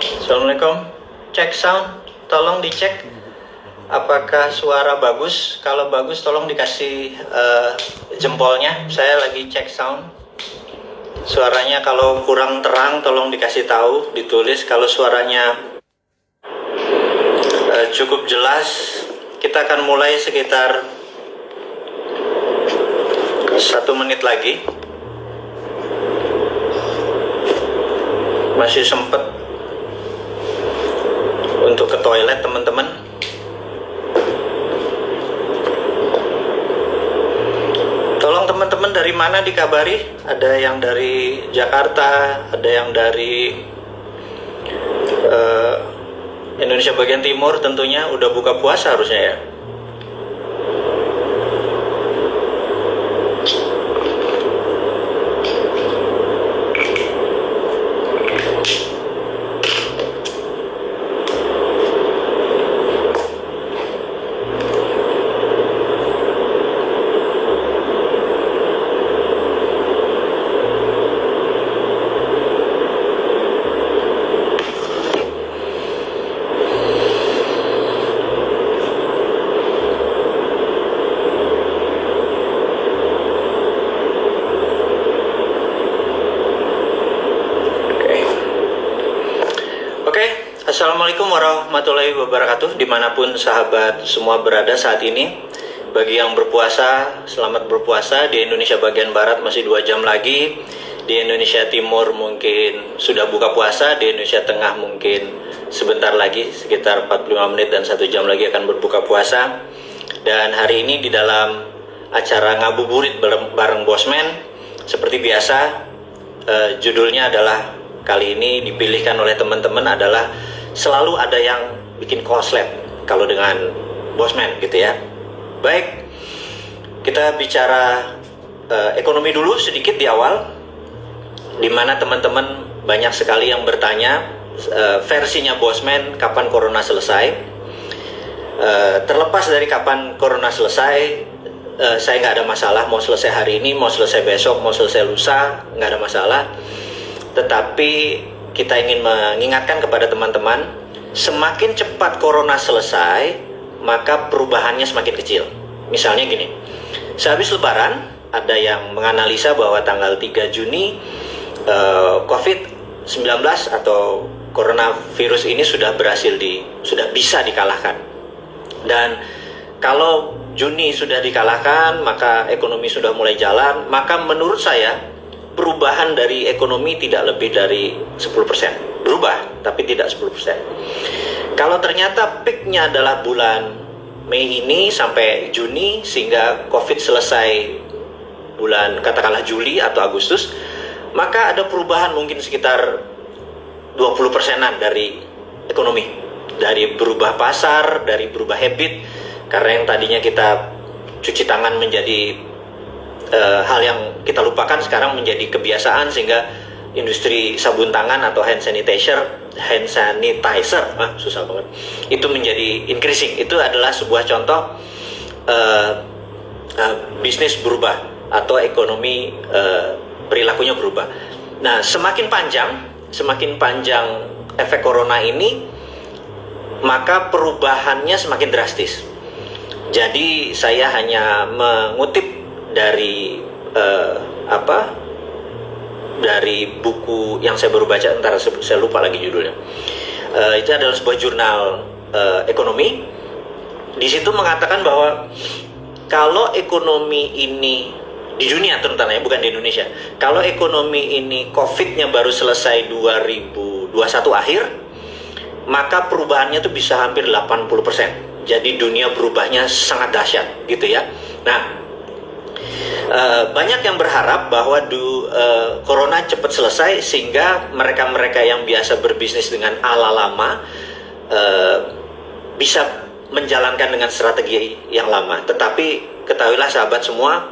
Assalamualaikum. Cek sound, tolong dicek apakah suara bagus. Kalau bagus tolong dikasih jempolnya. Saya lagi cek sound. Suaranya kalau kurang terang tolong dikasih tahu, ditulis. Kalau suaranya cukup jelas, kita akan mulai sekitar 1 menit lagi. Masih sempat untuk ke toilet teman-teman. Tolong teman-teman dari mana dikabari. Ada yang dari Jakarta, ada yang dari Indonesia bagian timur, tentunya udah buka puasa harusnya ya. Assalamualaikum warahmatullahi wabarakatuh. Dimanapun sahabat semua berada saat ini, bagi yang berpuasa, selamat berpuasa. Di Indonesia bagian Barat masih 2 jam lagi. Di Indonesia Timur mungkin sudah buka puasa. Di Indonesia Tengah mungkin sebentar lagi, sekitar 45 menit dan 1 jam lagi akan berbuka puasa. Dan hari ini di dalam acara ngabuburit bareng Bosman, seperti biasa, judulnya adalah, kali ini dipilihkan oleh teman-teman adalah selalu ada yang bikin konslet kalau dengan Bosman gitu ya. Baik, kita bicara ekonomi dulu sedikit di awal, dimana teman-teman banyak sekali yang bertanya versinya Bosman kapan corona selesai. Terlepas dari kapan corona selesai, saya nggak ada masalah mau selesai hari ini, mau selesai besok, mau selesai lusa, nggak ada masalah. Tetapi kita ingin mengingatkan kepada teman-teman, semakin cepat corona selesai, maka perubahannya semakin kecil. Misalnya gini, sehabis lebaran, ada yang menganalisa bahwa tanggal 3 Juni COVID-19 atau coronavirus ini sudah bisa dikalahkan. Dan kalau Juni sudah dikalahkan, maka ekonomi sudah mulai jalan, maka menurut saya perubahan dari ekonomi tidak lebih dari 10%. Berubah, tapi tidak 10%. Kalau ternyata peaknya adalah bulan Mei ini sampai Juni, sehingga COVID selesai bulan katakanlah Juli atau Agustus, maka ada perubahan mungkin sekitar 20%-an dari ekonomi. Dari berubah pasar, dari berubah habit, karena yang tadinya kita cuci tangan menjadi hal yang kita lupakan sekarang menjadi kebiasaan, sehingga industri sabun tangan atau hand sanitizer susah banget, itu menjadi increasing. Itu adalah sebuah contoh bisnis berubah atau ekonomi perilakunya berubah. Nah, semakin panjang efek corona ini, maka perubahannya semakin drastis. Jadi saya hanya mengutip dari dari buku yang saya baru baca, entar saya lupa lagi judulnya. Itu adalah sebuah jurnal ekonomi. Di situ mengatakan bahwa kalau ekonomi ini di dunia terutama, bukan di Indonesia, kalau ekonomi ini COVID-nya baru selesai 2021 akhir, maka perubahannya tuh bisa hampir 80%. Jadi dunia berubahnya sangat dahsyat gitu ya. Nah, banyak yang berharap bahwa corona cepat selesai, sehingga mereka-mereka yang biasa berbisnis dengan ala lama bisa menjalankan dengan strategi yang lama. Tetapi ketahuilah sahabat semua,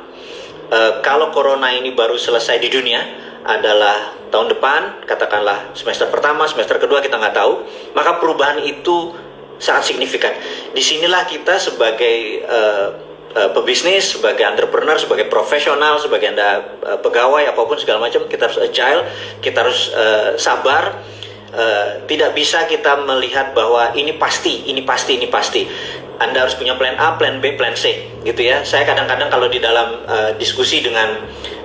kalau corona ini baru selesai di dunia adalah tahun depan, katakanlah semester pertama, semester kedua, kita nggak tahu, maka perubahan itu sangat signifikan. Disinilah kita sebagai pebisnis, sebagai entrepreneur, sebagai profesional, sebagai Anda pegawai apapun segala macam, kita harus agile, kita harus sabar, tidak bisa kita melihat bahwa ini pasti. Anda harus punya plan A, plan B, plan C, gitu ya. Saya kadang-kadang kalau di dalam diskusi dengan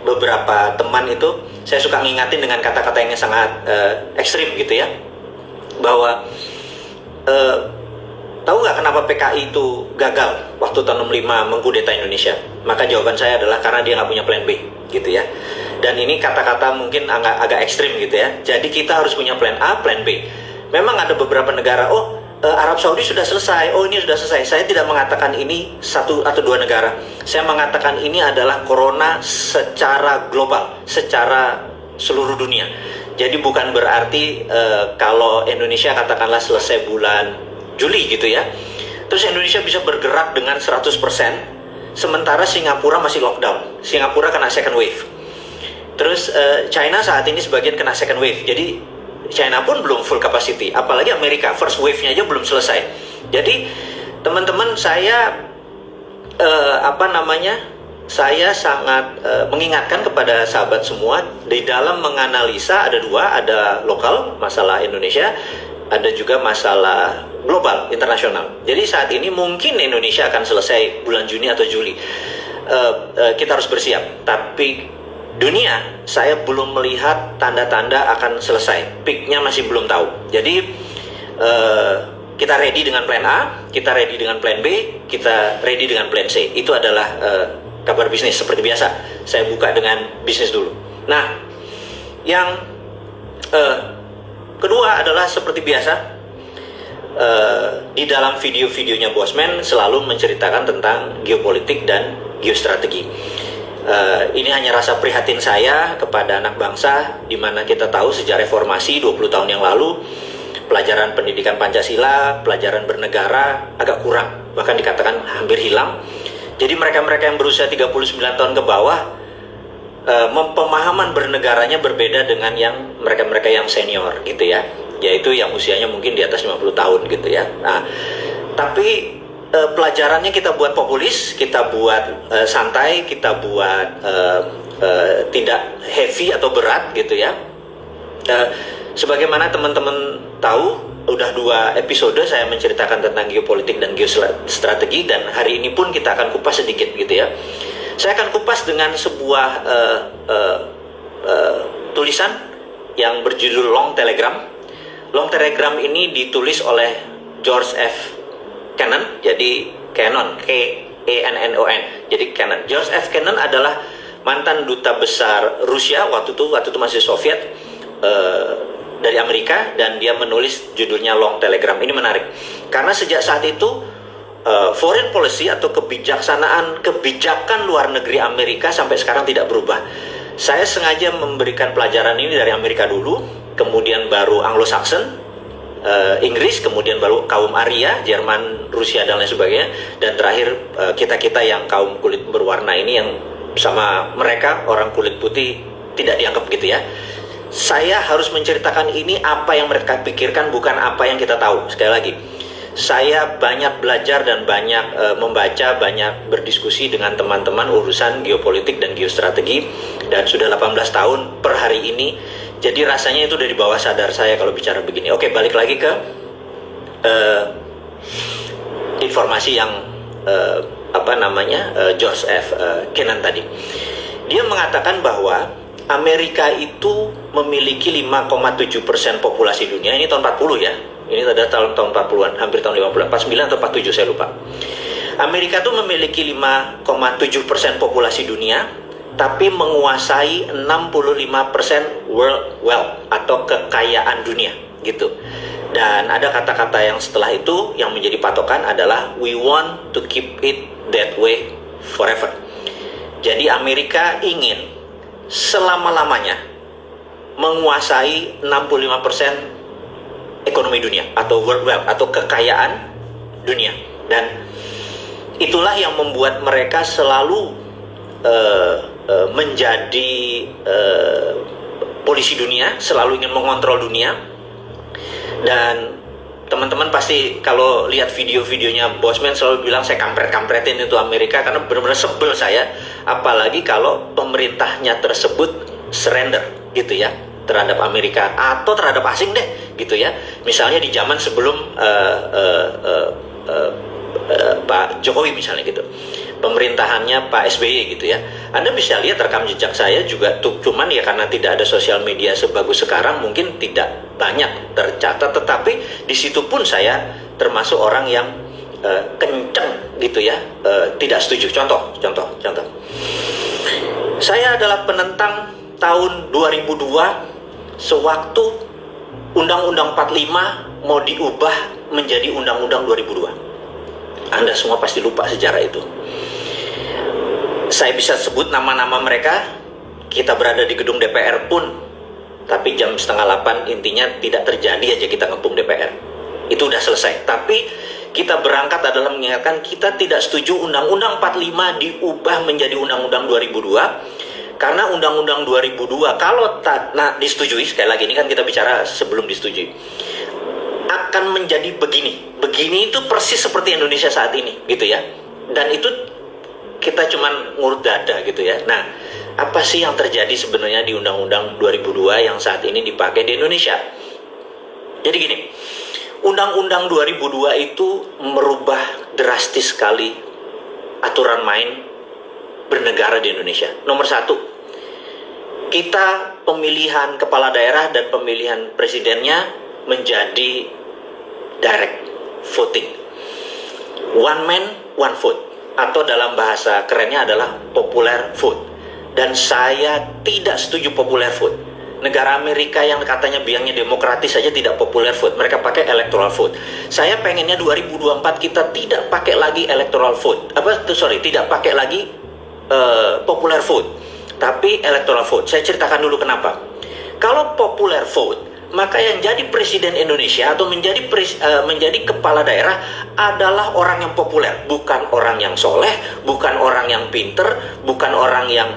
beberapa teman itu, saya suka ngingatin dengan kata-kata yang sangat ekstrim, gitu ya. Bahwa tahu nggak kenapa PKI itu gagal waktu tahun 65 mengkudeta Indonesia? Maka jawaban saya adalah karena dia nggak punya plan B, gitu ya. Dan ini kata-kata mungkin agak ekstrim, gitu ya. Jadi kita harus punya plan A, plan B. Memang ada beberapa negara, Arab Saudi sudah selesai, ini sudah selesai. Saya tidak mengatakan ini satu atau dua negara. Saya mengatakan ini adalah corona secara global, secara seluruh dunia. Jadi bukan berarti kalau Indonesia katakanlah selesai bulan Juli gitu ya, terus Indonesia bisa bergerak dengan 100%, sementara Singapura masih lockdown. Singapura kena second wave. Terus China saat ini sebagian kena second wave. Jadi China pun belum full capacity, apalagi Amerika first wave-nya aja belum selesai. Jadi teman-teman saya saya sangat mengingatkan kepada sahabat semua di dalam menganalisa ada dua, ada lokal masalah Indonesia, ada juga masalah global internasional. Jadi saat ini mungkin Indonesia akan selesai bulan Juni atau Juli. Kita harus bersiap, tapi dunia, saya belum melihat tanda-tanda akan selesai. Peak-nya masih belum tahu. Jadi kita ready dengan plan A, kita ready dengan plan B, kita ready dengan plan C. Itu adalah kabar bisnis seperti biasa. Saya buka dengan bisnis dulu. Nah, yang kedua adalah seperti biasa, di dalam video-videonya Bosman selalu menceritakan tentang geopolitik dan geostrategi. Ini hanya rasa prihatin saya kepada anak bangsa, di mana kita tahu sejak reformasi 20 tahun yang lalu, pelajaran pendidikan Pancasila, pelajaran bernegara agak kurang, bahkan dikatakan hampir hilang. Jadi mereka-mereka yang berusia 39 tahun ke bawah, pemahaman bernegaranya berbeda dengan yang mereka-mereka yang senior gitu ya, yaitu yang usianya mungkin di atas 50 tahun gitu ya. Nah, tapi pelajarannya kita buat populis, kita buat santai, kita buat tidak heavy atau berat gitu ya. Sebagaimana teman-teman tahu, udah 2 episode saya menceritakan tentang geopolitik dan geostrategi, dan hari ini pun kita akan kupas sedikit gitu ya. Saya akan kupas dengan sebuah tulisan yang berjudul Long Telegram. Long Telegram ini ditulis oleh George F. Kennan, jadi Kennan, K-E-N-N-O-N, jadi Kennan. George F. Kennan adalah mantan duta besar Rusia waktu itu masih Soviet, dari Amerika, dan dia menulis judulnya Long Telegram. Ini menarik karena sejak saat itu foreign policy atau kebijakan luar negeri Amerika sampai sekarang tidak berubah. Saya sengaja memberikan pelajaran ini dari Amerika dulu, kemudian baru Anglo-Saxon, Inggris, kemudian baru kaum Arya, Jerman, Rusia, dan lain sebagainya, dan terakhir kita-kita yang kaum kulit berwarna ini yang sama mereka orang kulit putih tidak dianggap gitu ya. Saya harus menceritakan ini apa yang mereka pikirkan, bukan apa yang kita tahu. Sekali lagi, saya banyak belajar dan banyak membaca, banyak berdiskusi dengan teman-teman urusan geopolitik dan geostrategi, dan sudah 18 tahun per hari ini. Jadi rasanya itu dari bawah sadar saya kalau bicara begini. Oke, balik lagi ke informasi yang George F. Kennan tadi. Dia mengatakan bahwa Amerika itu memiliki 5,7% populasi dunia. Ini tahun 40 ya. Ini adalah tahun 40-an, hampir tahun 50-an, 49 atau 47 saya lupa. Amerika itu memiliki 5,7% populasi dunia, tapi menguasai 65% world wealth atau kekayaan dunia gitu. Dan ada kata-kata yang setelah itu yang menjadi patokan adalah we want to keep it that way forever. Jadi Amerika ingin selama-lamanya menguasai 65% ekonomi dunia atau world wealth atau kekayaan dunia, dan itulah yang membuat mereka selalu menjadi polisi dunia, selalu ingin mengontrol dunia. Dan teman-teman pasti kalau lihat video-videonya Bosman selalu bilang saya kampret-kampretin itu Amerika, karena benar-benar sebel saya, apalagi kalau pemerintahnya tersebut surrender gitu ya terhadap Amerika atau terhadap asing deh. gitu ya. Misalnya di zaman sebelum Pak Jokowi misalnya gitu, pemerintahannya Pak SBY gitu ya. Anda bisa lihat rekam jejak saya juga cuman ya karena tidak ada sosial media sebagus sekarang mungkin tidak banyak tercatat, tetapi di situ pun saya termasuk orang yang kenceng gitu ya, tidak setuju. Contoh. Saya adalah penentang tahun 2002 sewaktu Undang-Undang 45 mau diubah menjadi Undang-Undang 2002. Anda semua pasti lupa sejarah itu. Saya bisa sebut nama-nama mereka. Kita berada di gedung DPR pun, tapi jam 7:30 intinya tidak terjadi aja kita ngepung DPR. Itu udah selesai. Tapi kita berangkat adalah mengingatkan kita tidak setuju Undang-Undang 45 diubah menjadi Undang-Undang 2002. Karena Undang-Undang 2002 kalau disetujui, sekali lagi ini kan kita bicara sebelum disetujui, akan menjadi begini. Begini itu persis seperti Indonesia saat ini gitu ya. Dan itu kita cuman ngurut dada gitu ya. Nah, apa sih yang terjadi sebenarnya di Undang-Undang 2002 yang saat ini dipakai di Indonesia? Jadi gini, Undang-Undang 2002 itu merubah drastis sekali aturan main bernegara di Indonesia. Nomor satu, kita pemilihan kepala daerah dan pemilihan presidennya menjadi direct voting, one man one vote, atau dalam bahasa kerennya adalah popular vote. Dan saya tidak setuju popular vote. Negara Amerika yang katanya biangnya demokratis saja tidak popular vote, mereka pakai electoral vote. Saya pengennya 2024 kita tidak pakai lagi electoral vote, tidak pakai lagi popular vote, tapi electoral vote. Saya ceritakan dulu kenapa. Kalau popular vote, maka yang jadi presiden Indonesia atau menjadi kepala daerah adalah orang yang populer, bukan orang yang soleh, bukan orang yang pinter, bukan orang yang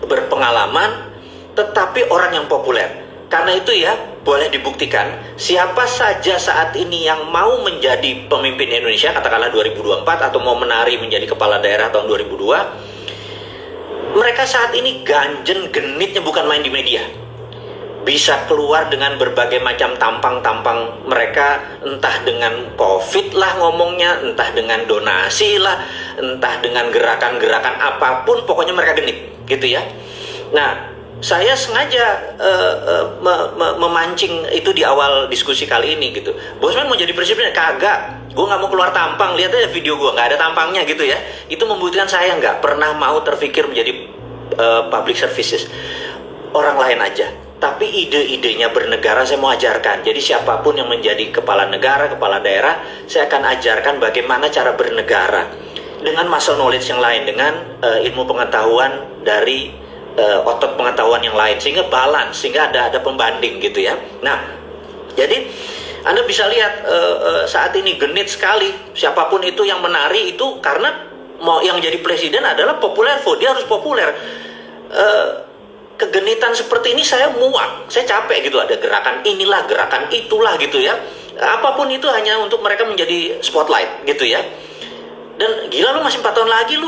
berpengalaman, tetapi orang yang populer. Karena itu ya, boleh dibuktikan siapa saja saat ini yang mau menjadi pemimpin Indonesia, katakanlah 2024, atau mau menari menjadi kepala daerah tahun 2002, mereka saat ini ganjen genitnya bukan main di media. Bisa keluar dengan berbagai macam tampang-tampang mereka, entah dengan COVID lah ngomongnya, entah dengan donasi lah, entah dengan gerakan-gerakan apapun, pokoknya mereka genit gitu ya. Nah, saya sengaja memancing itu di awal diskusi kali ini gitu. Bosman mau jadi presiden? Kagak, gue nggak mau keluar tampang. Lihat aja video gue, nggak ada tampangnya gitu ya. Itu membuktikan saya nggak pernah mau terpikir menjadi public services. Orang lain aja. Tapi ide-idenya bernegara saya mau ajarkan. Jadi siapapun yang menjadi kepala negara, kepala daerah, saya akan ajarkan bagaimana cara bernegara dengan muscle knowledge yang lain, dengan ilmu pengetahuan dari otot pengetahuan yang lain, sehingga balance, sehingga ada pembanding gitu ya. Nah, jadi Anda bisa lihat saat ini genit sekali siapapun itu yang menari itu, karena mau yang jadi presiden adalah populer vote, dia harus populer. Kegenitan seperti ini saya muak, saya capek gitu, ada gerakan inilah, gerakan itulah gitu ya. Apapun itu hanya untuk mereka menjadi spotlight gitu ya. Dan gila, lu masih 4 tahun lagi lu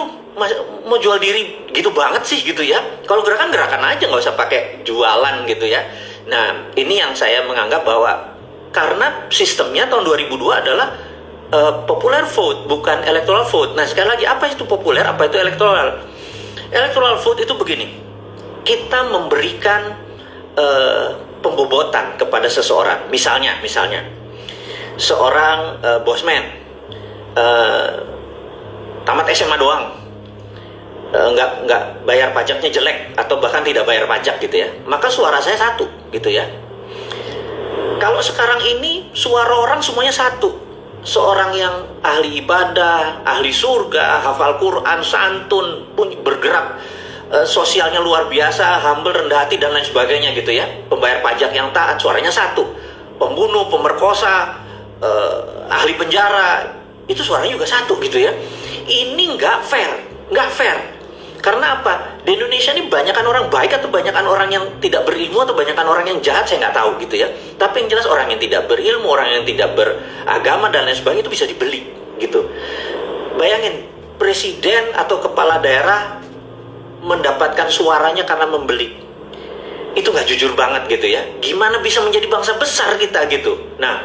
mau jual diri gitu banget sih gitu ya. Kalau gerakan aja, nggak usah pakai jualan gitu ya. Nah, ini yang saya menganggap bahwa karena sistemnya tahun 2002 adalah popular vote, bukan electoral vote. Nah, sekali lagi, apa itu populer, apa itu electoral? Electoral vote itu begini. Kita memberikan pembobotan kepada seseorang. Misalnya seorang bosman tamat SMA doang, nggak bayar pajaknya jelek atau bahkan tidak bayar pajak gitu ya, maka suara saya satu gitu ya. Kalau sekarang ini suara orang semuanya satu, seorang yang ahli ibadah, ahli surga, hafal Quran, santun, pun bergerak, sosialnya luar biasa, humble, rendah hati dan lain sebagainya gitu ya, pembayar pajak yang taat, suaranya satu. Pembunuh, pemerkosa, ahli penjara, itu suaranya juga satu gitu ya. Ini nggak fair. Karena apa? Di Indonesia ini banyakan orang baik atau banyakan orang yang tidak berilmu atau banyakan orang yang jahat, saya nggak tahu gitu ya. Tapi yang jelas orang yang tidak berilmu, orang yang tidak beragama dan lain sebagainya itu bisa dibeli gitu. Bayangin, presiden atau kepala daerah mendapatkan suaranya karena membeli. itu nggak jujur banget gitu ya. Gimana bisa menjadi bangsa besar kita gitu. Nah,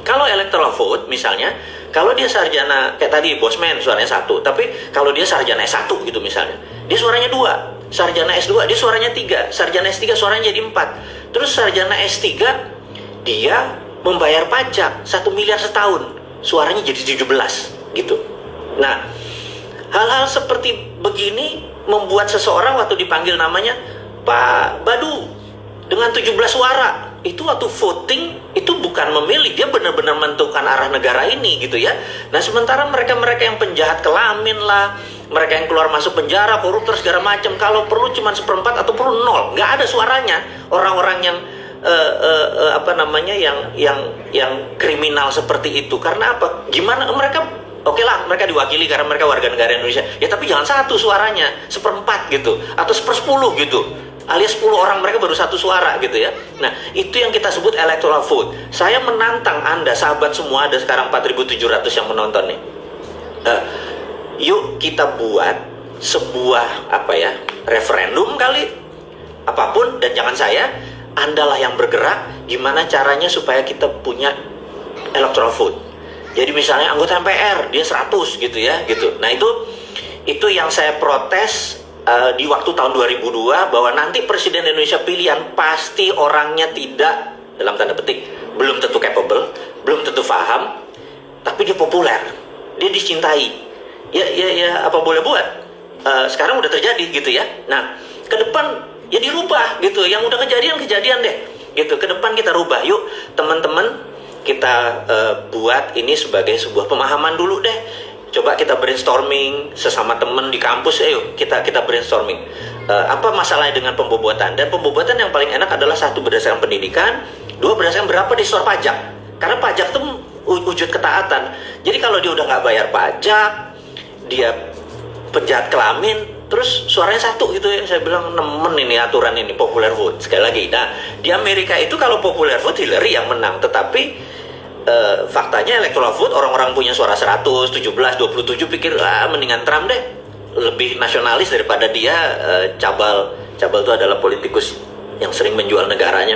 kalau electoral vote misalnya, kalau dia sarjana kayak tadi Bosman suaranya 1, tapi kalau dia sarjana S1 gitu misalnya, dia suaranya 2. Sarjana S2 dia suaranya 3, sarjana S3 suaranya jadi 4. Terus sarjana S3 dia membayar pajak 1 miliar setahun, suaranya jadi 17 gitu. Nah, hal-hal seperti begini membuat seseorang waktu dipanggil namanya Pak Badu dengan 17 suara, itu waktu voting itu bukan memilih, dia benar-benar menentukan arah negara ini gitu ya. Nah, sementara mereka-mereka yang penjahat kelamin lah, mereka yang keluar masuk penjara, koruptor segala macam, kalau perlu cuma 1/4 atau perlu 0, nggak ada suaranya. Orang-orang yang yang kriminal seperti itu. Karena apa? Gimana mereka? Oke lah, mereka diwakili karena mereka warga negara Indonesia. Ya tapi jangan 1 suaranya, 1/4 gitu, atau 1/10 gitu. Alias 10 orang mereka baru 1 suara gitu ya. Nah, itu yang kita sebut electoral vote. Saya menantang Anda, sahabat semua, ada sekarang 4.700 yang menonton nih. Yuk kita buat sebuah referendum kali, apapun, dan jangan saya, Andalah yang bergerak gimana caranya supaya kita punya electoral vote. Jadi misalnya anggota MPR dia 100 gitu ya gitu. Nah, itu yang saya protes di waktu tahun 2002, bahwa nanti presiden Indonesia pilihan pasti orangnya tidak, dalam tanda petik, belum tentu capable, belum tentu paham, tapi dia populer, dia dicintai. Ya apa boleh buat. Sekarang udah terjadi gitu ya. Nah, ke depan ya dirubah gitu. Yang udah kejadian deh gitu. Ke depan kita rubah. Yuk teman-teman, kita buat ini sebagai sebuah pemahaman dulu deh. Coba kita brainstorming sesama teman di kampus. Ayo kita brainstorming apa masalahnya dengan pembobotan. Dan pembobotan yang paling enak adalah 1, berdasarkan pendidikan, 2, berdasarkan berapa di store pajak. Karena pajak itu wujud ketaatan. Jadi kalau dia udah nggak bayar pajak, dia penjahat kelamin, terus suaranya 1 gitu ya. Saya bilang nemen ini aturan ini, popular vote. Sekali lagi, nah di Amerika itu kalau popular vote Hillary yang menang. Tetapi faktanya electoral vote orang-orang punya suara 100, 17, 27 pikir mendingan Trump deh, lebih nasionalis daripada dia. Cabal itu adalah politikus yang sering menjual negaranya.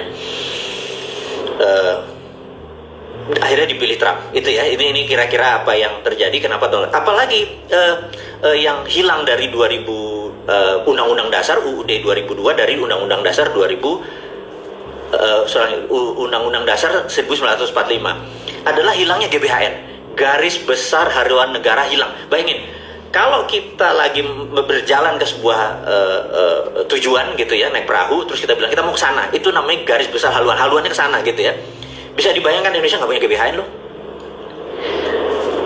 Akhirnya dipilih Trump itu ya. Ini kira-kira apa yang terjadi, kenapa apalagi yang hilang dari 2000 Undang-Undang Dasar UUD 2002, dari Undang-Undang Dasar 2000 Undang-Undang Dasar 1945 adalah hilangnya GBHN, garis besar haluan negara hilang. Bayangin, kalau kita lagi berjalan ke sebuah tujuan gitu ya, naik perahu, terus kita bilang kita mau ke sana, itu namanya garis besar haluannya ke sana gitu ya. Bisa dibayangkan Indonesia nggak punya GBHN loh.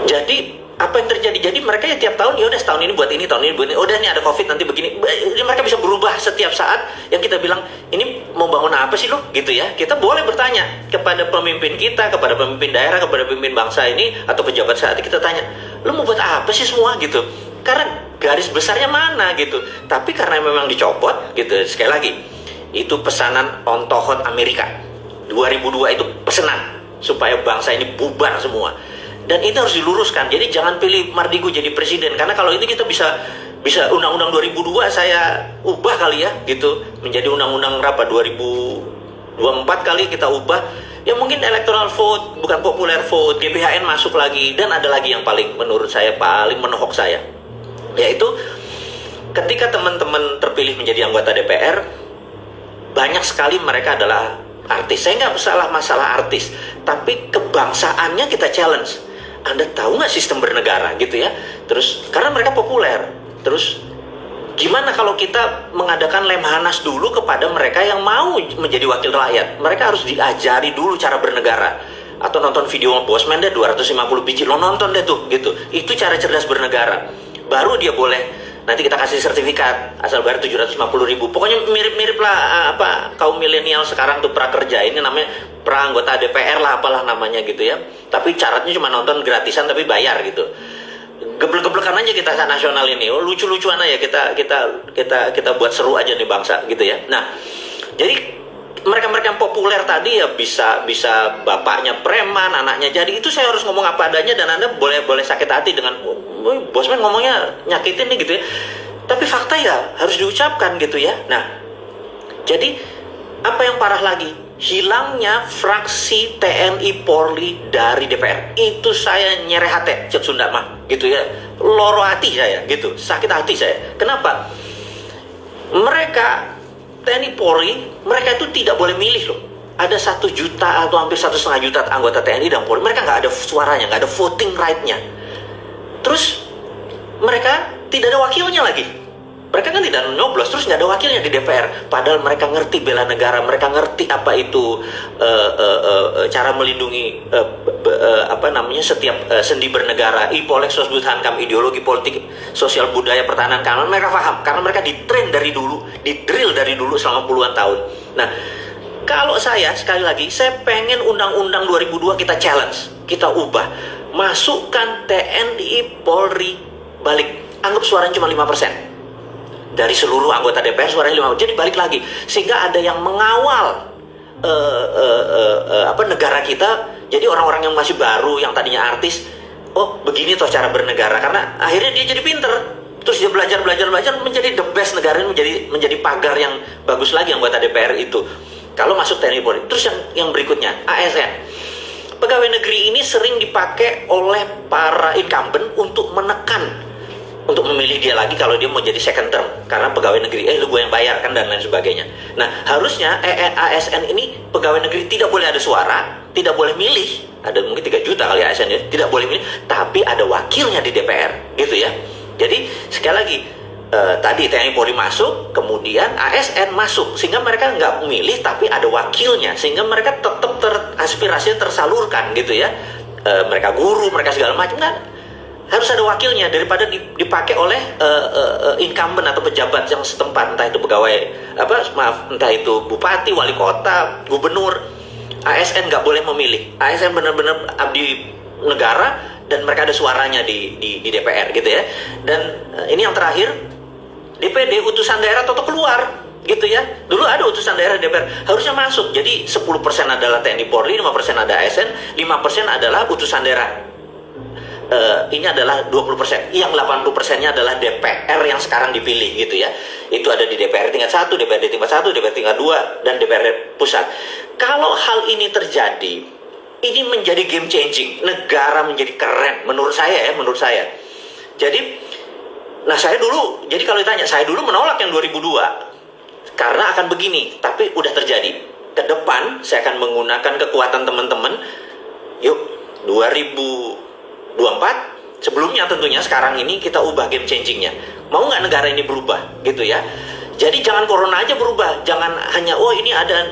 Jadi apa yang terjadi? Jadi mereka ya tiap tahun, ya udah setahun ini buat ini, tahun ini buat ini, udah ini ada COVID nanti begini. Jadi mereka bisa berubah setiap saat. Yang kita bilang ini mau bangun apa sih lo gitu ya. Kita boleh bertanya kepada pemimpin kita, kepada pemimpin daerah, kepada pemimpin bangsa ini atau pejabat saat ini, kita tanya, lo mau buat apa sih semua gitu. Karena garis besarnya mana gitu. Tapi karena memang dicopot gitu. Sekali lagi, itu pesanan on tohot Amerika 2002, itu pesanan supaya bangsa ini bubar semua. Dan itu harus diluruskan. Jadi jangan pilih Mardigu jadi presiden, karena kalau itu kita bisa undang-undang 2002 saya ubah kali ya gitu menjadi undang-undang berapa, 2024 kali kita ubah. Ya mungkin electoral vote bukan popular vote, GBHN masuk lagi, dan ada lagi yang paling menurut saya paling menohok saya, yaitu ketika teman-teman terpilih menjadi anggota DPR, banyak sekali mereka adalah artis. Saya nggak masalah artis, tapi kebangsaannya kita challenge. Anda tahu nggak sistem bernegara gitu ya? Terus karena mereka populer, terus gimana kalau kita mengadakan lemhanas dulu kepada mereka yang mau menjadi wakil rakyat? Mereka harus diajari dulu cara bernegara. Atau nonton video Bosman deh, 250 biji, lo nonton deh tuh gitu. Itu cara cerdas bernegara. Baru dia boleh, nanti kita kasih sertifikat, asal bayar 750.000. Pokoknya mirip-mirip lah kaum milenial sekarang tuh prakerja. Ini namanya pra-anggota DPR lah, apalah namanya gitu ya. Tapi syaratnya cuma nonton gratisan tapi bayar gitu. Geblek-geblekan aja kita nasional ini. Oh, lucu-lucuan aja kita buat seru aja nih bangsa gitu ya. Nah, jadi mereka-mereka yang populer tadi ya bisa bapaknya preman, anaknya jadi, itu saya harus ngomong apa adanya, dan Anda boleh sakit hati dengan Bosman ngomongnya nyakitin nih gitu ya. Tapi fakta ya harus diucapkan gitu ya. Nah, jadi Apa yang parah lagi? Hilangnya fraksi TNI Polri dari DPR. Itu saya nyereh hati, cek Sunda mah, gitu ya. Loro hati saya, gitu. Sakit hati saya. Kenapa? Mereka TNI Polri, mereka itu tidak boleh milih loh. Ada 1 juta atau hampir 1,5 juta anggota TNI dan Polri. Mereka nggak ada suaranya, nggak ada voting right-nya. Terus mereka tidak ada wakilnya lagi. Mereka kan tidak nyoblos, terus nggak ada wakilnya di DPR. Padahal mereka ngerti bela negara, mereka ngerti apa itu cara melindungi setiap sendi bernegara, Ipolek Sosbud Hankam, ideologi politik, sosial budaya, pertahanan keamanan. Mereka paham karena mereka ditrain dari dulu, didrill dari dulu selama puluhan tahun. Nah, kalau saya sekali lagi, saya pengen undang-undang 2002 kita challenge, kita ubah, masukkan TNI Polri balik, anggap suaranya cuma 5%. Dari seluruh anggota DPR suaranya 5%. Jadi balik lagi sehingga ada yang mengawal negara kita. Jadi orang-orang yang masih baru, yang tadinya artis, oh begini toh cara bernegara, karena akhirnya dia jadi pinter, terus dia belajar menjadi the best negara, menjadi pagar yang bagus lagi anggota DPR itu kalau masuk TNI Polri. Terus yang berikutnya, ASN, pegawai negeri ini sering dipakai oleh para incumbent untuk menekan, untuk memilih dia lagi kalau dia mau jadi second term, karena pegawai negeri, lu gue yang bayar kan, dan lain sebagainya. Nah, harusnya ASN ini pegawai negeri tidak boleh ada suara, tidak boleh milih. Ada mungkin 3 juta kali ASN ya, tidak boleh milih, tapi ada wakilnya di DPR, gitu ya. Jadi sekali lagi, tadi TNI Polri masuk, kemudian ASN masuk, sehingga mereka nggak memilih tapi ada wakilnya, sehingga mereka tetap aspirasinya tersalurkan, gitu ya. Mereka guru, mereka segala macam, kan harus ada wakilnya, daripada dipakai oleh incumbent atau pejabat yang setempat, entah itu pegawai entah itu bupati, wali kota, gubernur. ASN nggak boleh memilih. ASN benar-benar abdi negara dan mereka ada suaranya di DPR, gitu ya. Dan ini yang terakhir, DPD utusan daerah toto keluar, gitu ya. Dulu ada utusan daerah DPR, harusnya masuk. Jadi 10% adalah TNI Polri, 5% ada ASN, 5% adalah utusan daerah. Ini adalah 20%, yang 80%-nya adalah DPR yang sekarang dipilih, gitu ya. Itu ada di DPR tingkat 1, DPRD tingkat 1, DPR tingkat 2, dan DPR pusat. Kalau hal ini terjadi, ini menjadi game changing, negara menjadi keren, menurut saya ya, menurut saya. Jadi, nah jadi kalau ditanya, saya dulu menolak yang 2002, karena akan begini, tapi udah terjadi. Ke depan, saya akan menggunakan kekuatan teman-teman, yuk, 2024, sebelumnya tentunya sekarang ini kita ubah game changingnya. Mau nggak negara ini berubah, gitu ya. Jadi jangan corona aja berubah, jangan hanya ini ada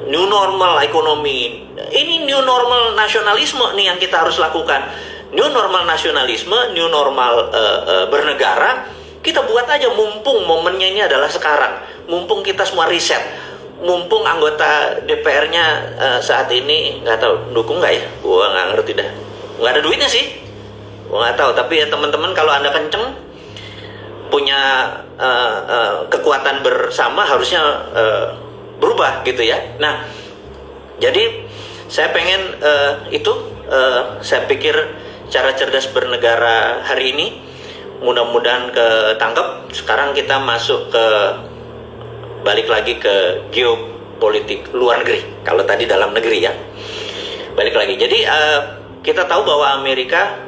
new normal ekonomi. Ini new normal nasionalisme nih yang kita harus lakukan. New normal nasionalisme, new normal bernegara, kita buat aja, mumpung momennya ini adalah sekarang. Mumpung kita semua riset, mumpung anggota DPR-nya saat ini nggak tahu dukung nggak ya, gua nggak ngerti dah. Nggak ada duitnya sih, gue nggak tahu. Tapi ya teman-teman, kalau Anda kenceng, punya kekuatan bersama, harusnya berubah, gitu ya. Nah, jadi saya pengen saya pikir cara cerdas bernegara hari ini mudah-mudahan ketangkep. Sekarang kita masuk balik lagi ke geopolitik luar negeri. Kalau tadi dalam negeri ya, balik lagi. Jadi kita tahu bahwa Amerika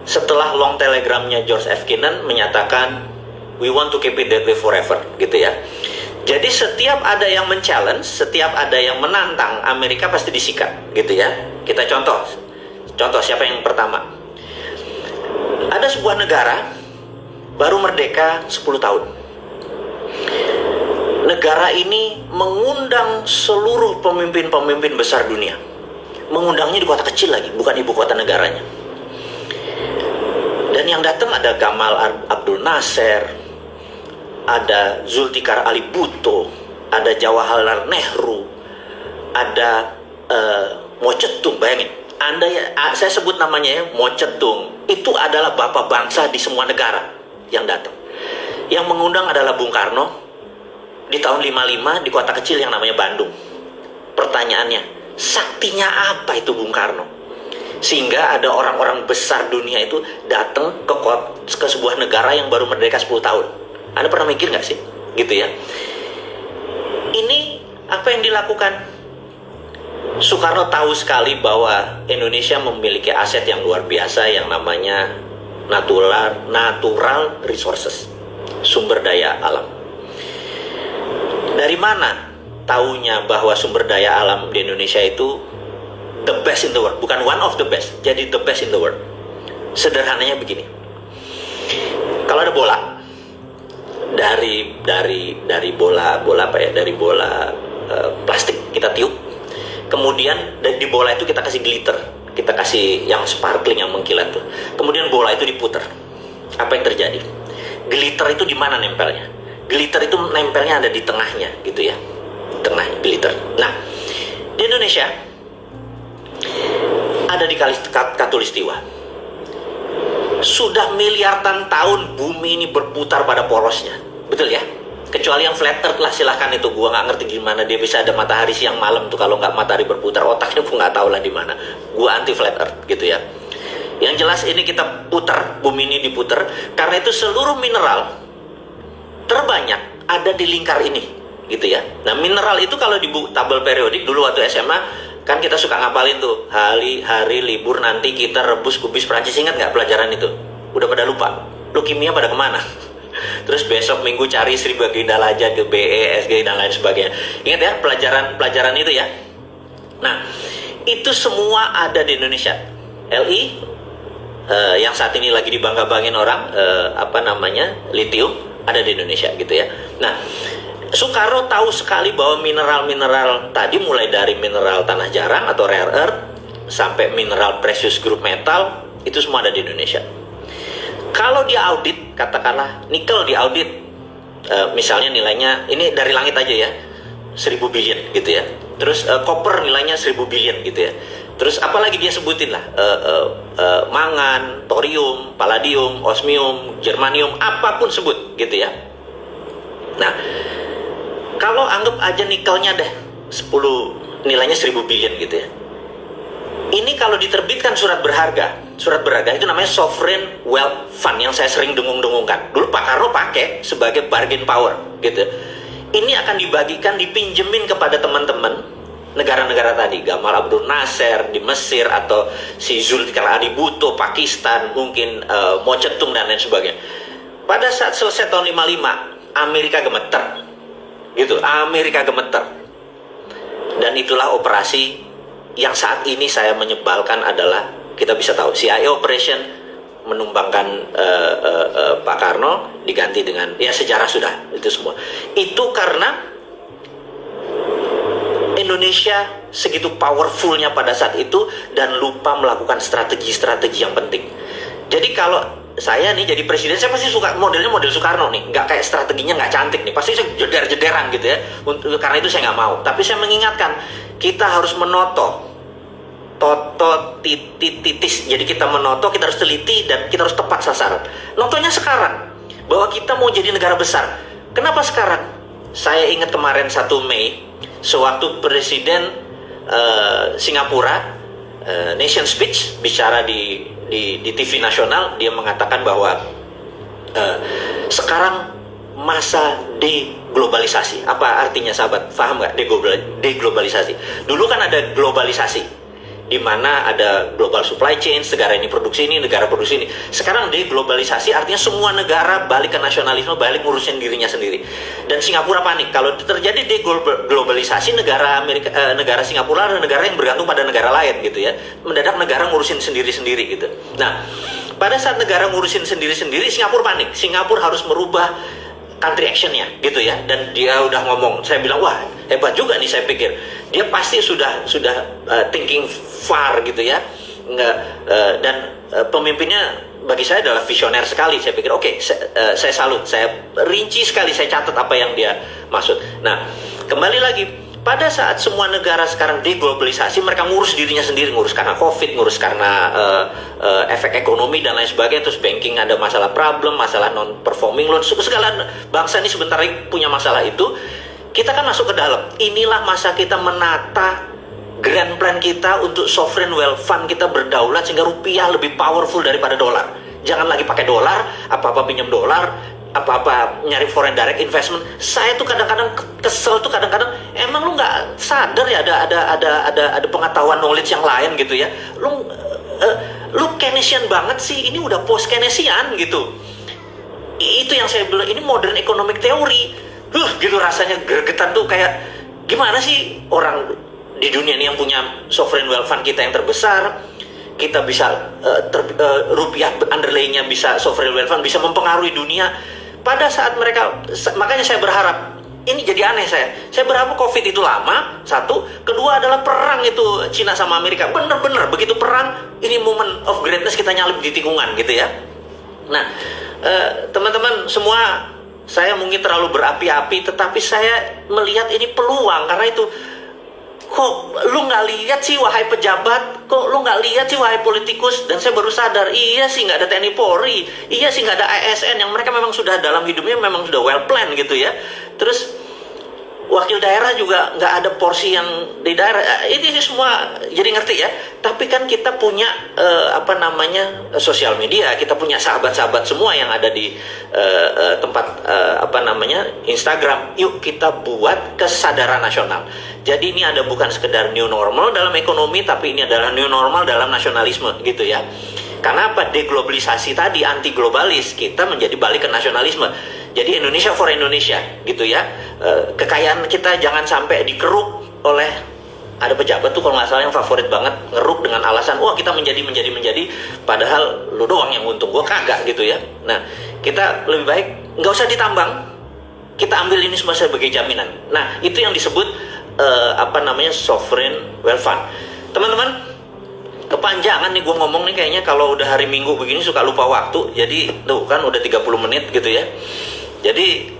setelah long telegramnya George F. Kennan menyatakan we want to keep it that way forever, gitu ya. Jadi setiap ada yang men-challenge, setiap ada yang menantang, Amerika pasti disikat, gitu ya. Kita contoh siapa yang pertama? Ada sebuah negara baru merdeka 10 tahun. Negara ini mengundang seluruh pemimpin-pemimpin besar dunia. Mengundangnya di kota kecil lagi, bukan ibu kota negaranya. Dan yang datang ada Gamal Abdul Nasser, ada Zulfikar Ali Bhutto, ada Jawaharlal Nehru, ada Mao Zedong. Bayangin, saya sebut namanya ya, Mao Zedong. Itu adalah bapak bangsa di semua negara yang datang. Yang mengundang adalah Bung Karno di tahun 55 di kota kecil yang namanya Bandung. Pertanyaannya, saktinya apa itu Bung Karno? Sehingga ada orang-orang besar dunia itu datang ke sebuah negara yang baru merdeka 10 tahun. Anda pernah mikir nggak sih? Gitu ya. Apa yang dilakukan? Soekarno tahu sekali bahwa Indonesia memiliki aset yang luar biasa yang namanya natural resources, sumber daya alam. Dari mana taunya bahwa sumber daya alam di Indonesia itu the best in the world? Bukan one of the best, jadi the best in the world. Sederhananya begini. Kalau ada bola, dari bola apa ya? Dari bola plastik kita tiup. Kemudian di bola itu kita kasih glitter, kita kasih yang sparkling, yang mengkilat tuh. Kemudian bola itu diputer. Apa yang terjadi? Glitter itu di mana nempelnya? Glitter itu nempelnya ada di tengahnya, gitu ya. Tengah glitter. Nah, di Indonesia ada di Katulistiwa. Sudah miliaran tahun bumi ini berputar pada porosnya, betul ya? Kecuali yang flat earth lah, silahkan itu, gua nggak ngerti gimana dia bisa ada matahari siang malam tuh kalau nggak matahari berputar, otaknya pun nggak tahu lah di mana. Gua anti flat earth gitu ya. Yang jelas ini kita putar, bumi ini diputar, karena itu seluruh mineral terbanyak ada di lingkar ini, gitu ya. Nah, mineral itu kalau di tabel periodik dulu waktu SMA kan kita suka ngapalin tuh, hari libur nanti kita rebus kubis Prancis, ingat nggak pelajaran itu? Udah pada lupa? Lu kimia pada kemana? Terus besok minggu cari Sri Baginda Laja ke BE, SG dan lain sebagainya. Ingat ya pelajaran itu ya. Nah, itu semua ada di Indonesia. LI yang saat ini lagi dibangga-bangin orang, litium ada di Indonesia gitu ya. Nah, Soekarno tahu sekali bahwa mineral-mineral tadi, mulai dari mineral tanah jarang atau rare earth sampai mineral precious group metal, itu semua ada di Indonesia. Kalau dia audit, katakanlah nikel diaudit, misalnya nilainya ini dari langit aja ya, 1000 billion gitu ya. Terus copper nilainya 1000 billion gitu ya. Terus apalagi dia sebutin lah, mangan, thorium, palladium, osmium, germanium, apapun sebut gitu ya. Nah, kalau anggap aja nikelnya deh 10, nilainya 1000 billion gitu ya. Ini kalau diterbitkan surat berharga itu namanya sovereign wealth fund yang saya sering dengung-dengungkan. Dulu Pak Karno pakai sebagai bargain power gitu. Ini akan dibagikan, dipinjemin kepada teman-teman negara-negara tadi, Gamal Abdul Nasser di Mesir, atau si Zulfikar Ali Bhutto Pakistan, mungkin Mao Zedong dan lain sebagainya. Pada saat selesai tahun 55, Amerika gemeter. Gitu, Amerika gemeter. Dan itulah operasi yang saat ini saya menyebalkan adalah, kita bisa tahu CIA operation menumbangkan Pak Karno, diganti dengan, ya sejarah sudah itu semua. Itu karena Indonesia segitu powerfulnya pada saat itu dan lupa melakukan strategi-strategi yang penting. Jadi kalau saya nih jadi presiden, saya pasti suka modelnya model Soekarno nih, nggak kayak strateginya nggak cantik nih, pasti saya jeder-jederan gitu ya. Karena itu saya nggak mau, tapi saya mengingatkan kita harus menoto titis. Jadi kita menoto, kita harus teliti dan kita harus tepat sasaran. Notonya sekarang bahwa kita mau jadi negara besar. Kenapa sekarang? Saya ingat kemarin 1 Mei sewaktu Presiden Singapura Nation Speech bicara di TV nasional, dia mengatakan bahwa sekarang masa deglobalisasi. Apa artinya sahabat? Paham nggak deglobalisasi? Dulu kan ada globalisasi, di mana ada global supply chain, negara ini produksi ini, negara produksi ini. Sekarang deglobalisasi artinya semua negara balik ke nasionalisme, balik ngurusin dirinya sendiri. Dan Singapura panik kalau terjadi deglobalisasi, negara Singapura adalah negara yang bergantung pada negara lain gitu ya. Mendadak negara ngurusin sendiri-sendiri gitu. Nah, pada saat negara ngurusin sendiri-sendiri, Singapura panik. Singapura harus merubah country actionnya gitu ya. Dan dia udah ngomong, saya bilang wah hebat juga nih, saya pikir dia pasti sudah thinking far gitu ya. Dan pemimpinnya bagi saya adalah visioner sekali. Saya pikir oke, saya salut, saya rinci sekali, saya catat apa yang dia maksud. Nah, kembali lagi, pada saat semua negara sekarang deglobalisasi, mereka ngurus dirinya sendiri, ngurus karena COVID, ngurus karena efek ekonomi dan lain sebagainya. Terus banking ada masalah problem, masalah non-performing loan, segala bangsa ini sebentar lagi punya masalah itu. Kita kan masuk ke dalam. Inilah masa kita menata grand plan kita untuk sovereign wealth fund kita berdaulat sehingga rupiah lebih powerful daripada dolar. Jangan lagi pakai dolar, apa-apa pinjam dolar, apa-apa nyari foreign direct investment. Saya tuh kadang-kadang kesel tuh, kadang-kadang emang lu nggak sadar ya ada pengetahuan knowledge yang lain gitu ya. Lu Keynesian banget sih, ini udah post Keynesian gitu. Itu yang saya bilang, ini modern economic theory. Gitu rasanya gregetan tuh, kayak gimana sih orang di dunia ini yang punya sovereign wealth fund kita yang terbesar, kita bisa rupiah underlying-nya bisa sovereign wealth fund bisa mempengaruhi dunia. Pada saat mereka, makanya saya berharap, ini jadi aneh saya berharap COVID itu lama, satu. Kedua adalah perang itu Cina sama Amerika, bener-bener begitu perang, ini moment of greatness, kita nyalip di tikungan gitu ya. Nah, teman-teman semua, saya mungkin terlalu berapi-api, tetapi saya melihat ini peluang. Karena itu, kok lu nggak lihat sih wahai pejabat, kok lu nggak lihat sih wahai politikus. Dan saya baru sadar, iya sih nggak ada TNI Polri, iya sih nggak ada ASN, yang mereka memang sudah dalam hidupnya memang sudah well plan gitu ya. Terus wakil daerah juga nggak ada porsi yang di daerah. Ini semua jadi ngerti ya. Tapi kan kita punya sosial media, kita punya sahabat-sahabat semua yang ada di tempat Instagram. Yuk kita buat kesadaran nasional. Jadi ini ada bukan sekedar new normal dalam ekonomi, tapi ini adalah new normal dalam nasionalisme gitu ya. Karena apa? Deglobalisasi tadi, anti globalis, kita menjadi balik ke nasionalisme. Jadi Indonesia for Indonesia gitu ya. Kekayaan kita jangan sampai dikeruk oleh, ada pejabat tuh kalau nggak salah yang favorit banget ngeruk dengan alasan wah kita menjadi, padahal lu doang yang untung, gua kagak gitu ya. Nah, kita lebih baik nggak usah ditambang, kita ambil ini semua sebagai jaminan. Nah, itu yang disebut sovereign wealth fund. Teman-teman, kepanjangan nih gue ngomong nih, kayaknya kalau udah hari Minggu begini suka lupa waktu. Jadi tuh kan udah 30 menit gitu ya. Jadi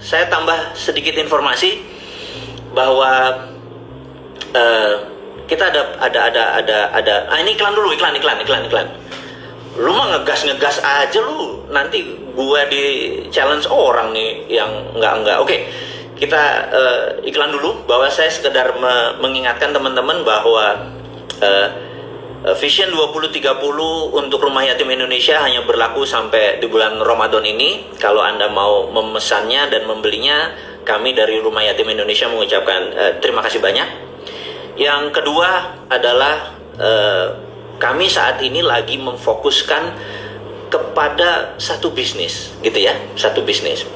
saya tambah sedikit informasi bahwa kita ada ini iklan dulu, iklan. Lu mah ngegas aja lu, nanti gue di challenge orang nih yang enggak. Oke. Kita iklan dulu, bahwa saya sekedar mengingatkan teman-teman bahwa Vision 2030 untuk Rumah Yatim Indonesia hanya berlaku sampai di bulan Ramadan ini. Kalau Anda mau memesannya dan membelinya, kami dari Rumah Yatim Indonesia mengucapkan terima kasih banyak. Yang kedua adalah kami saat ini lagi memfokuskan kepada satu bisnis gitu ya, satu bisnis.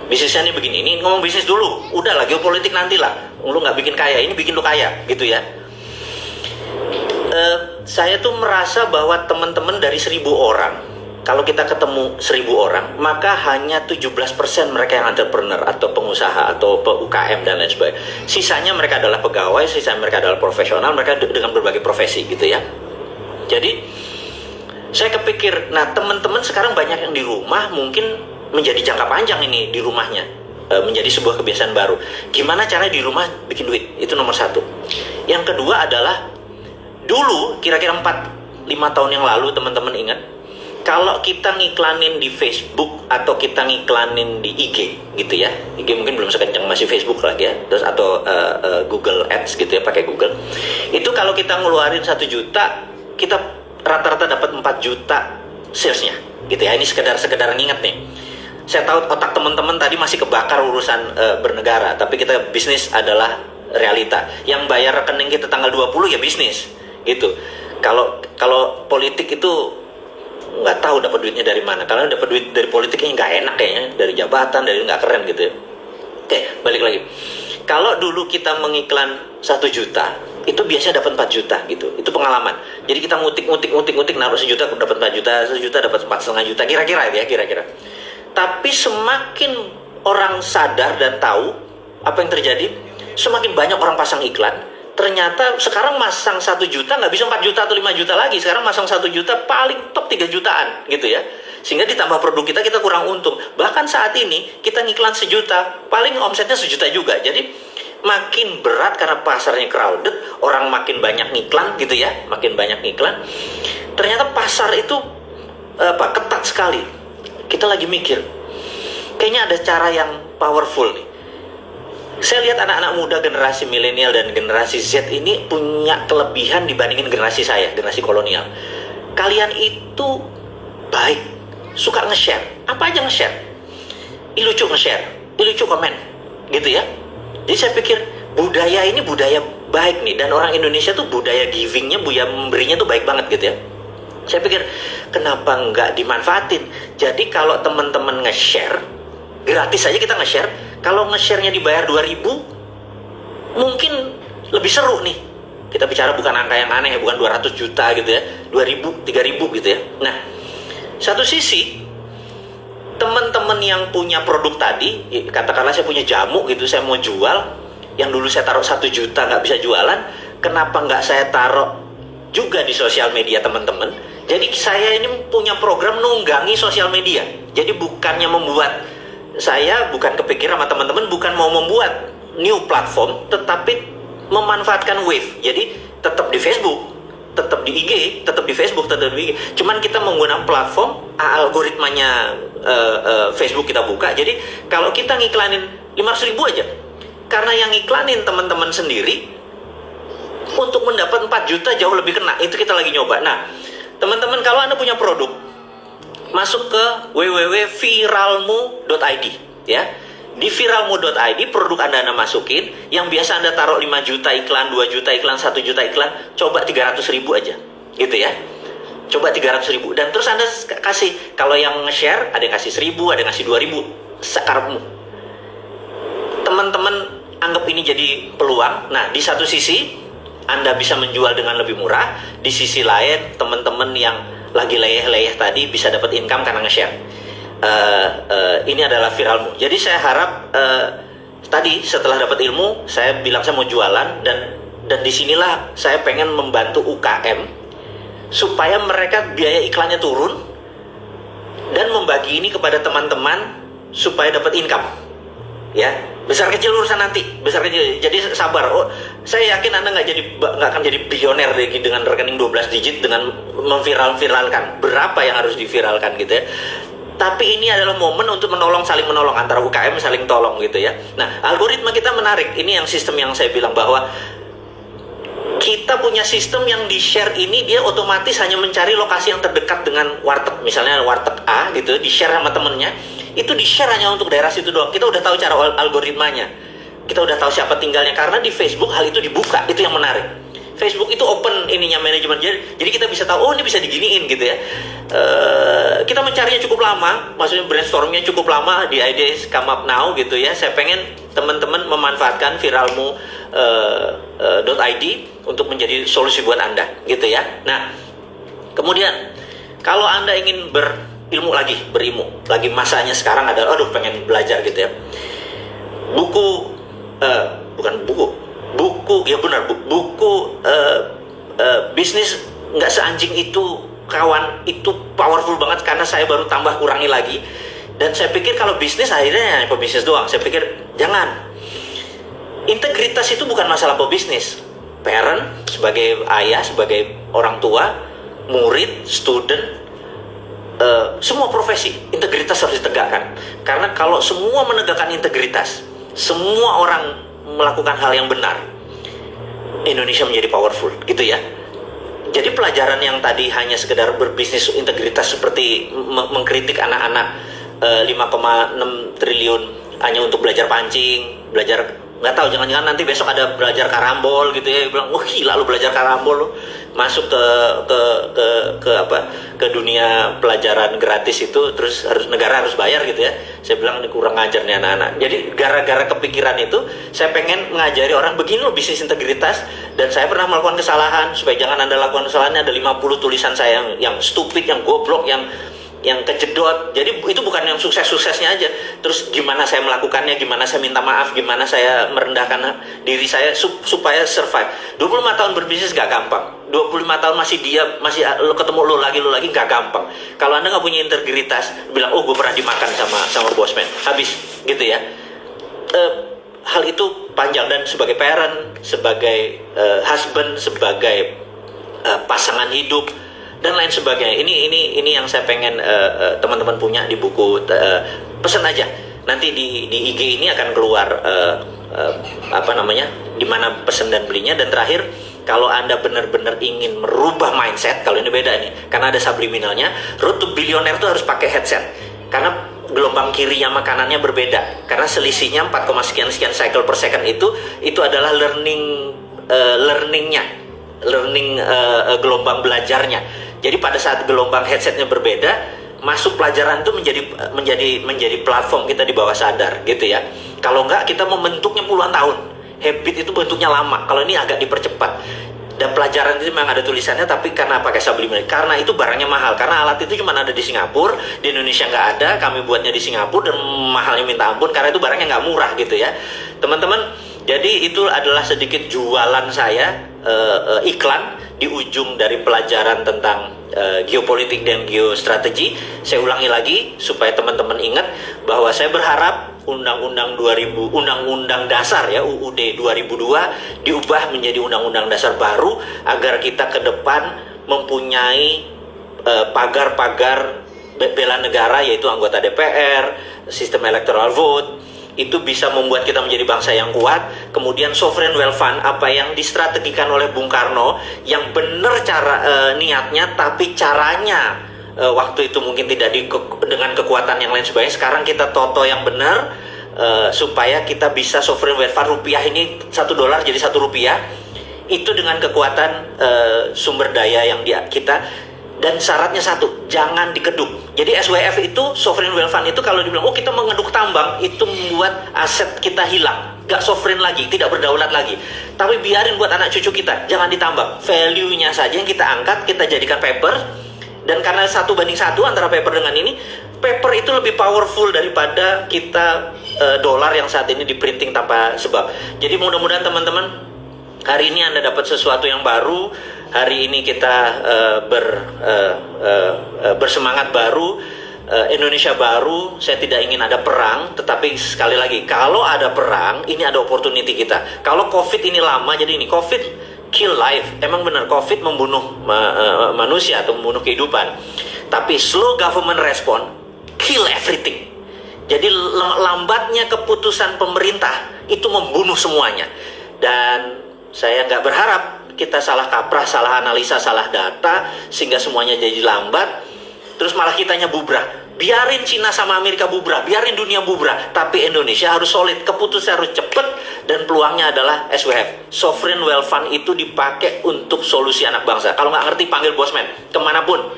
Bisnisnya ini begini, ini ngomong bisnis dulu, udah lah geopolitik nantilah. Lu nggak bikin kaya, ini bikin lu kaya gitu ya. Saya tuh merasa bahwa teman-teman dari 1.000 orang, kalau kita ketemu 1.000 orang, maka hanya 17% mereka yang entrepreneur atau pengusaha atau UKM dan lain sebagainya. Sisanya mereka adalah pegawai, sisanya mereka adalah profesional, mereka dengan berbagai profesi gitu ya. Jadi saya kepikir, nah teman-teman sekarang banyak yang di rumah, mungkin menjadi jangka panjang ini di rumahnya, menjadi sebuah kebiasaan baru. Gimana caranya di rumah bikin duit? Itu nomor satu. Yang kedua adalah, dulu kira-kira 4-5 tahun yang lalu, teman-teman ingat, kalau kita ngiklanin di Facebook atau kita ngiklanin di IG gitu ya, IG mungkin belum sekencang masih Facebook lagi ya, terus atau Google Ads gitu ya, pakai Google. Itu kalau kita ngeluarin 1 juta, kita rata-rata dapat 4 juta salesnya gitu ya. Ini sekedar nginget nih. Saya tahu otak teman-teman tadi masih kebakar urusan bernegara, tapi kita bisnis adalah realita. Yang bayar rekening kita tanggal 20 ya bisnis gitu. Kalau politik itu nggak tahu dapat duitnya dari mana. Karena dapat duit dari politiknya nggak enak kayaknya, dari jabatan, dari nggak keren gitu ya. Oke, balik lagi. Kalau dulu kita mengiklan 1 juta, itu biasanya dapat 4 juta gitu. Itu pengalaman. Jadi kita ngutik, naruh 1 juta dapat 4 juta, 1 juta dapat 4,5 juta, kira-kira. Tapi semakin orang sadar dan tahu apa yang terjadi, semakin banyak orang pasang iklan. Ternyata sekarang masang 1 juta nggak bisa 4 juta atau 5 juta lagi. Sekarang masang 1 juta paling top 3 jutaan gitu ya. Sehingga ditambah produk kita kurang untung. Bahkan saat ini kita ngiklan 1 juta, paling omsetnya 1 juta juga. Jadi makin berat karena pasarnya crowded, orang makin banyak ngiklan gitu ya, Ternyata pasar itu ketat sekali. Kita lagi mikir, kayaknya ada cara yang powerful nih. Saya lihat anak-anak muda generasi milenial dan generasi Z ini punya kelebihan dibandingin generasi saya, generasi kolonial. Kalian itu baik, suka nge-share. apa aja nge-share. Lucu nge-share, lucu komen, gitu ya. Jadi saya pikir budaya ini budaya baik nih, dan orang Indonesia tuh budaya givingnya, budaya memberinya tuh baik banget gitu ya. Saya pikir kenapa nggak dimanfaatin. Jadi kalau teman-teman nge-share, gratis aja kita nge-share. Kalau nge-share-nya dibayar 2.000, mungkin lebih seru nih. Kita bicara bukan angka yang aneh, bukan 200 juta gitu ya, 2.000, 3.000 gitu ya. Nah, satu sisi teman-teman yang punya produk tadi, katakanlah saya punya jamu gitu, saya mau jual, yang dulu saya taruh 1 juta nggak bisa jualan, kenapa nggak saya taruh juga di sosial media teman-teman? Jadi saya ini punya program nunggangi sosial media. Jadi bukannya membuat, saya bukan kepikiran sama teman-teman, bukan mau membuat new platform, tetapi memanfaatkan Wave. Jadi tetap di Facebook, tetap di IG, tetap di Facebook, tetap di IG. Cuman kita menggunakan platform, algoritmanya Facebook kita buka. Jadi kalau kita ngiklanin 500.000 aja, karena yang ngiklanin teman-teman sendiri, untuk mendapat 4 juta jauh lebih kena. Itu kita lagi nyoba. Nah, teman-teman kalau Anda punya produk, masuk ke www.viralmu.id ya. Di viralmu.id produk Anda masukin, yang biasa Anda taruh 5 juta iklan, 2 juta iklan, 1 juta iklan, coba 300.000 aja. Gitu ya. Coba 300.000, dan terus Anda kasih, kalau yang nge-share ada yang kasih 1.000, ada yang kasih 2.000, sekarepmu. Teman-teman anggap ini jadi peluang. Nah, di satu sisi Anda bisa menjual dengan lebih murah, di sisi lain teman-teman yang lagi leyeh-leyeh tadi bisa dapat income karena nge-share. Ini adalah Viralmu. Jadi saya harap tadi setelah dapat ilmu, saya bilang saya mau jualan, dan disinilah saya pengen membantu UKM supaya mereka biaya iklannya turun, dan membagi ini kepada teman-teman supaya dapat income. Ya, besar kecil urusan nanti, besar kecil. Jadi sabar. Oh, saya yakin Anda nggak akan jadi bilioner dengan rekening 12 digit dengan memviralkan. Berapa yang harus diviralkan gitu ya. Tapi ini adalah momen untuk saling menolong, antara UKM saling tolong gitu ya. Nah, algoritma kita menarik. Ini yang sistem yang saya bilang bahwa kita punya sistem yang di-share ini, dia otomatis hanya mencari lokasi yang terdekat dengan warteg. Misalnya warteg A gitu, di-share sama temennya, itu di-share hanya untuk daerah situ doang. Kita udah tahu cara algoritmanya, kita udah tahu siapa tinggalnya, karena di Facebook hal itu dibuka. Itu yang menarik. Facebook itu open ininya, manajemen, jadi kita bisa tahu, oh ini bisa diginiin gitu ya. Kita mencarinya cukup lama, maksudnya brainstormingnya cukup lama, di ideas come up now gitu ya. Saya pengen teman-teman memanfaatkan viralmu.id untuk menjadi solusi buat Anda gitu ya. Nah, kemudian kalau Anda ingin berilmu lagi, masanya sekarang adalah aduh pengen belajar gitu ya. Buku bisnis nggak seanjing itu kawan, itu powerful banget, karena saya baru tambah kurangi lagi. Dan saya pikir kalau bisnis akhirnya pebisnis doang. Saya pikir jangan. Integritas itu bukan masalah pebisnis. Parent, sebagai ayah, sebagai orang tua, murid, student, semua profesi, integritas harus ditegakkan. Karena kalau semua menegakkan integritas, semua orang melakukan hal yang benar, Indonesia menjadi powerful gitu ya. Jadi pelajaran yang tadi hanya sekedar berbisnis integritas, seperti mengkritik anak-anak 5,6 triliun hanya untuk belajar pancing, belajar nggak tahu, jangan-jangan nanti besok ada belajar karambol gitu ya, bilang wah gila lu belajar karambol lu, masuk ke dunia pelajaran gratis itu, terus negara harus bayar gitu ya. Saya bilang ini kurang ngajar nih anak-anak. Jadi gara-gara kepikiran itu, saya pengen mengajari orang begini loh bisnis integritas. Dan saya pernah melakukan kesalahan, supaya jangan Anda lakukan kesalahannya. Ada 50 tulisan saya yang stupid, yang goblok, yang kejedot. Jadi itu bukan yang sukses-suksesnya aja. Terus gimana saya melakukannya, gimana saya minta maaf, gimana saya merendahkan diri saya supaya survive. 25 tahun berbisnis gak gampang. 25 tahun masih lo ketemu lo lagi gak gampang. Kalau Anda gak punya integritas, bilang oh gue pernah dimakan sama bosman, habis gitu ya. Hal itu panjang, dan sebagai parent, sebagai husband, sebagai pasangan hidup, dan lain sebagainya. Ini yang saya pengen teman-teman punya di buku. Pesan aja. Nanti di IG ini akan keluar di mana pesan dan belinya. Dan terakhir, kalau Anda benar-benar ingin merubah mindset, kalau ini beda nih, karena ada subliminalnya. Road to Billionaire itu harus pakai headset. karena gelombang kirinya makanannya berbeda, karena selisihnya 4, sekian cycle per second itu adalah learning gelombang belajarnya. Jadi pada saat gelombang headsetnya berbeda, masuk pelajaran itu menjadi platform kita di bawah sadar gitu ya. Kalau enggak, kita membentuknya puluhan tahun. Habit itu bentuknya lama. Kalau ini agak dipercepat. Dan pelajaran itu memang ada tulisannya, tapi karena pakai subliminal, karena itu barangnya mahal, karena alat itu cuma ada di Singapura, di Indonesia nggak ada, kami buatnya di Singapura dan mahalnya minta ampun, karena itu barangnya nggak murah gitu ya teman-teman. Jadi itu adalah sedikit jualan saya, iklan di ujung dari pelajaran tentang geopolitik dan geostrategi. Saya ulangi lagi supaya teman-teman ingat bahwa saya berharap Undang-Undang Dasar ya, UUD 2002 diubah menjadi Undang-Undang Dasar baru agar kita ke depan mempunyai pagar-pagar bela negara, yaitu anggota DPR, sistem electoral vote. Itu bisa membuat kita menjadi bangsa yang kuat. Kemudian sovereign wealth fund, apa yang distrategikan oleh Bung Karno, yang benar cara niatnya, tapi caranya waktu itu mungkin tidak dengan kekuatan yang lain sebagainya. Sekarang kita toto yang benar, supaya kita bisa sovereign wealth fund, rupiah ini $1 jadi Rp1, itu dengan kekuatan sumber daya yang kita. Dan syaratnya satu, jangan dikeduk. Jadi SWF itu, sovereign wealth fund itu, kalau dibilang oh kita mengeduk tambang, itu membuat aset kita hilang, gak sovereign lagi, tidak berdaulat lagi. Tapi biarin buat anak cucu kita, jangan ditambang. Value-nya saja yang kita angkat, kita jadikan paper. Dan karena 1:1 antara paper dengan ini, paper itu lebih powerful daripada kita dolar yang saat ini di printing tanpa sebab. Jadi mudah-mudahan teman-teman hari ini Anda dapat sesuatu yang baru. Hari ini kita bersemangat baru, Indonesia baru. Saya tidak ingin ada perang, tetapi sekali lagi, kalau ada perang, ini ada opportunity kita. Kalau COVID ini lama, jadi ini COVID kill life. Emang benar COVID membunuh manusia atau membunuh kehidupan. Tapi slow government response kill everything. Jadi lambatnya keputusan pemerintah itu membunuh semuanya. Dan saya nggak berharap kita salah kaprah, salah analisa, salah data, sehingga semuanya jadi lambat, terus malah kitanya bubrah. Biarin Cina sama Amerika bubrah, biarin dunia bubrah, tapi Indonesia harus solid, keputusan harus cepat, dan peluangnya adalah SWF. Sovereign Wealth Fund itu dipakai untuk solusi anak bangsa. Kalau nggak ngerti, panggil bosman, kemanapun,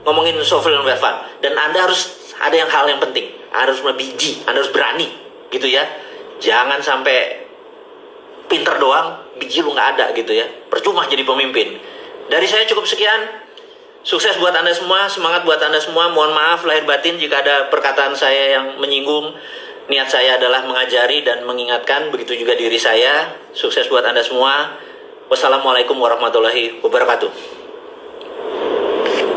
ngomongin Sovereign Wealth Fund. Dan Anda harus ada hal yang penting, harus biji, Anda harus berani, gitu ya. Jangan sampai pinter doang, biji lu nggak ada gitu ya, percuma jadi pemimpin. Dari saya cukup sekian. Sukses buat Anda semua, semangat buat Anda semua. Mohon maaf lahir batin jika ada perkataan saya yang menyinggung. Niat saya adalah mengajari dan mengingatkan, begitu juga diri saya. Sukses buat Anda semua. Wassalamualaikum warahmatullahi wabarakatuh.